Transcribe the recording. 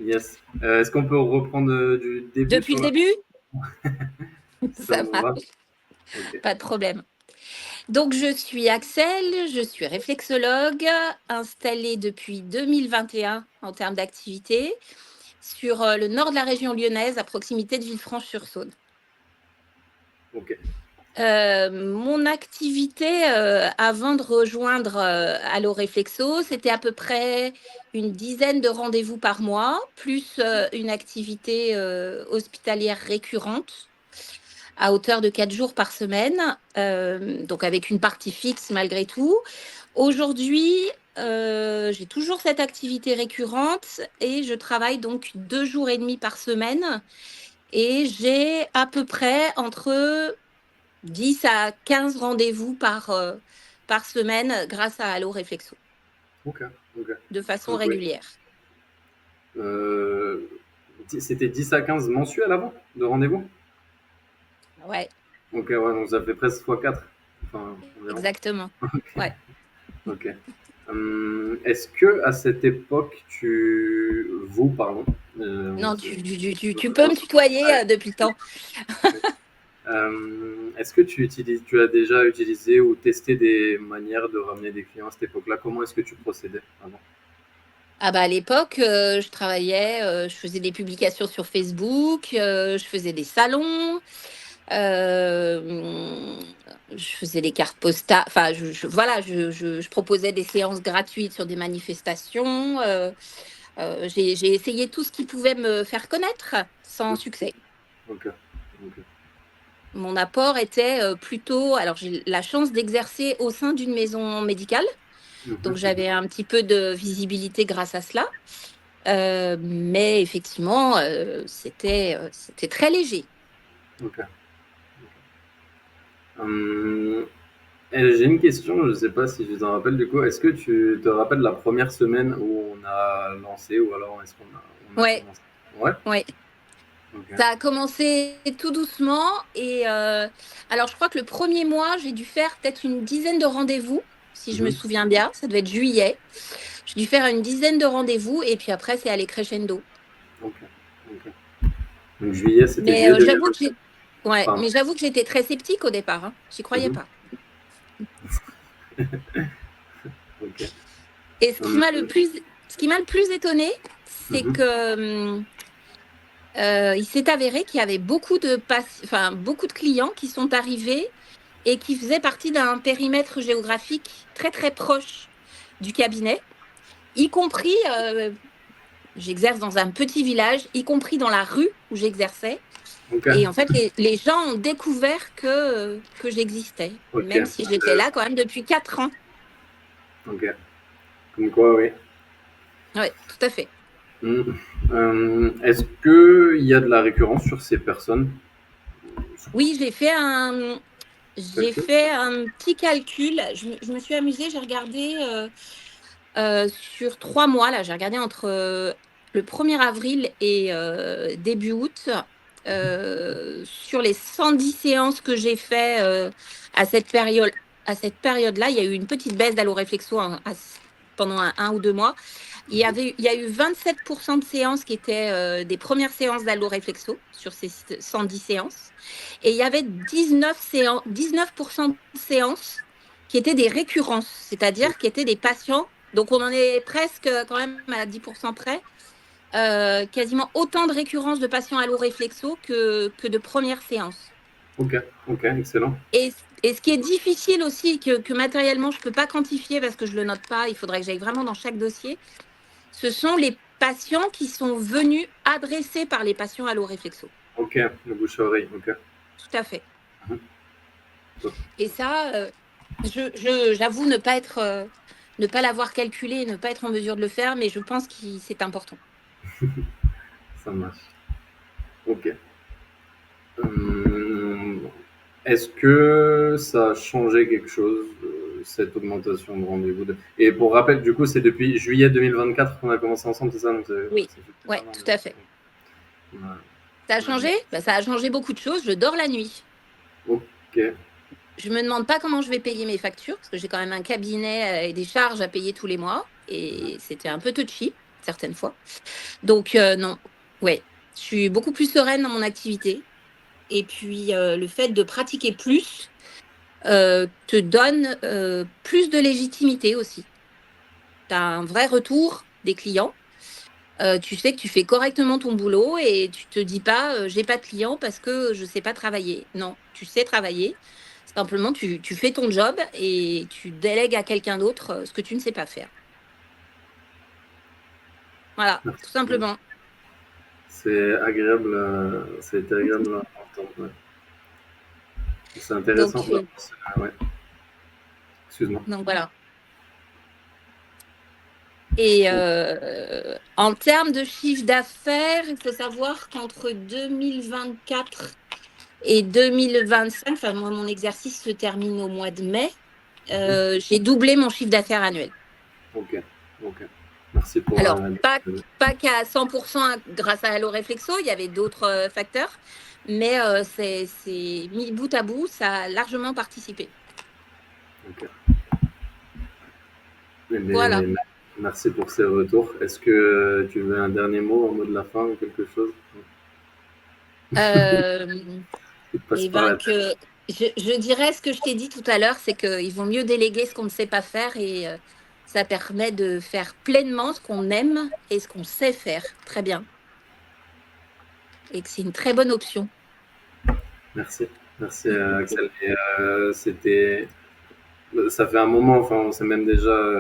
Yes. Est-ce qu'on peut reprendre du début Depuis sur le la... début? Ça Ça vous va? marche, Ok. pas de problème. Donc, je suis Axel, je suis réflexologue, installée depuis 2021 en termes d'activité sur le nord de la région lyonnaise, à proximité de Villefranche-sur-Saône. Ok. Mon activité avant de rejoindre Allo Réflexo, c'était à peu près une dizaine de rendez-vous par mois, plus une activité hospitalière récurrente à hauteur de 4 jours par semaine, donc avec une partie fixe malgré tout. Aujourd'hui, j'ai toujours cette activité récurrente et je travaille donc 2 jours et demi par semaine et j'ai à peu près entre 10 à 15 rendez-vous par semaine grâce à Allo Réflexo, Ok. Ok. de façon Donc, oui. régulière. Euh, C'était 10 à 15 mensuels avant de rendez-vous? Ouais, Ok, ouais, donc ça fait presque x4. Enfin, environ. exactement. Ok. Ouais. Ok. Est-ce que à cette époque, pardon, Non, c'est tu peux me tutoyer ouais, depuis le temps. ok. Est-ce que tu as déjà utilisé ou testé des manières de ramener des clients à cette époque-là? Comment est-ce que tu procédais avant? Ah bah à l'époque, je travaillais, je faisais des publications sur Facebook, je faisais des salons, euh, je faisais des cartes postales. Enfin, voilà, je proposais des séances gratuites sur des manifestations. J'ai essayé tout ce qui pouvait me faire connaître, sans succès. Ok, ok. Mon apport était plutôt. Alors, j'ai la chance d'exercer au sein d'une maison médicale, Mhm, donc mhm. j'avais un petit peu de visibilité grâce à cela. Mais effectivement, c'était très léger. Ok. Hum, J'ai une question, je ne sais pas si je t'en rappelle du coup. Est-ce que tu te rappelles la première semaine où on a lancé ou alors est-ce on a Ouais, commencé? Ouais. ouais. Ok. Ça a commencé tout doucement et alors je crois que le premier mois, j'ai dû faire peut-être une dizaine de rendez-vous, si je me Mhm. souviens bien. Ça devait être juillet. J'ai dû faire une dizaine de rendez-vous et puis après, c'est allé crescendo. Ok. Ok. Donc juillet, c'était Mais juillet j'avoue 2024. que ouais, Pardon. mais j'avoue que j'étais très sceptique au départ, hein. J'y croyais Mhm. pas. Ok. Et Hum, ce qui m'a le plus étonné, c'est mhm. que il s'est avéré qu'il y avait beaucoup de clients qui sont arrivés et qui faisaient partie d'un périmètre géographique très très proche du cabinet, y compris, j'exerce dans un petit village, y compris dans la rue où j'exerçais. Ok. Et en fait, les gens ont découvert que j'existais, Ok. même si j'étais là quand même depuis 4 ans. Ok. Comme quoi, oui. Oui, tout à fait. Hum. Est-ce qu'il y a de la récurrence sur ces personnes? Oui, j'ai Calcul? fait un petit calcul. Je me suis amusée, j'ai regardé sur 3 mois, là, j'ai regardé entre le 1er avril et début août, sur les 110 séances que j'ai fait à cette période, à cette période-là, il y a eu une petite baisse d'alloréflexo pendant 1 ou 2 mois. Il y a eu 27% de séances qui étaient des premières séances d'allo-réflexo sur ces 110 séances. Et il y avait 19% de séances qui étaient des récurrences, c'est-à-dire qui étaient des patients. Donc on en est presque quand même à 10% près. Quasiment autant de récurrences de patients allo-réflexo que de premières séances. Ok, ok, excellent. Et, et ce qui est difficile aussi, que matériellement je ne peux pas quantifier parce que je ne le note pas, il faudrait que j'aille vraiment dans chaque dossier, ce sont les patients qui sont venus adressés par les patients allo-réflexo. Ok, le bouche à oreille, ok. Tout à fait. Mhm. Top. Et ça, j'avoue ne pas l'avoir calculé, ne pas être en mesure de le faire, mais je pense que c'est important. Ça marche. Ok. Hum, Est-ce que ça a changé quelque chose, cette augmentation de rendez-vous Et pour rappel, du coup, c'est depuis juillet 2024 qu'on a commencé ensemble, c'est ça? Donc, Oui, ça fait plus ouais, d'un an tout déjà. à fait. Ouais. Ça a Ouais. changé? Bah, ça a changé beaucoup de choses. Je dors la nuit. Ok. Je me demande pas comment je vais payer mes factures, parce que j'ai quand même un cabinet et des charges à payer tous les mois. Et c'était un peu touchy. certaines fois. Donc non, ouais, je suis beaucoup plus sereine dans mon activité. Et puis le fait de pratiquer plus te donne plus de légitimité aussi. Tu as un vrai retour des clients. Tu sais que tu fais correctement ton boulot et tu te dis pas j'ai pas de clients parce que je sais pas travailler. Non, tu sais travailler. Simplement, tu fais ton job et tu délègues à quelqu'un d'autre ce que tu ne sais pas faire. Voilà, Merci. tout simplement. C'est agréable, ça a été agréable à entendre. Ouais. C'est intéressant. Donc, Ouais. Excuse-moi. voilà. Et en termes de chiffre d'affaires, il faut savoir qu'entre 2024 et 2025, enfin moi mon exercice se termine au mois de mai, j'ai doublé mon chiffre d'affaires annuel. Ok, ok. Merci pour. Alors, pas qu'à 100% grâce à Allo Réflexo, il y avait d'autres facteurs, mais c'est mis bout à bout, ça a largement participé. Ok. Voilà. Merci pour ces retours. Est-ce que tu veux un dernier mot, un mot de la fin ou quelque chose Euh, qui te passe et par ben la tête? que je dirais ce que je t'ai dit tout à l'heure, c'est qu'il vaut mieux déléguer ce qu'on ne sait pas faire et ça permet de faire pleinement ce qu'on aime et ce qu'on sait faire très bien. Et que c'est une très bonne option. Merci. Merci Axel. Et, ça fait un moment, enfin on s'est même déjà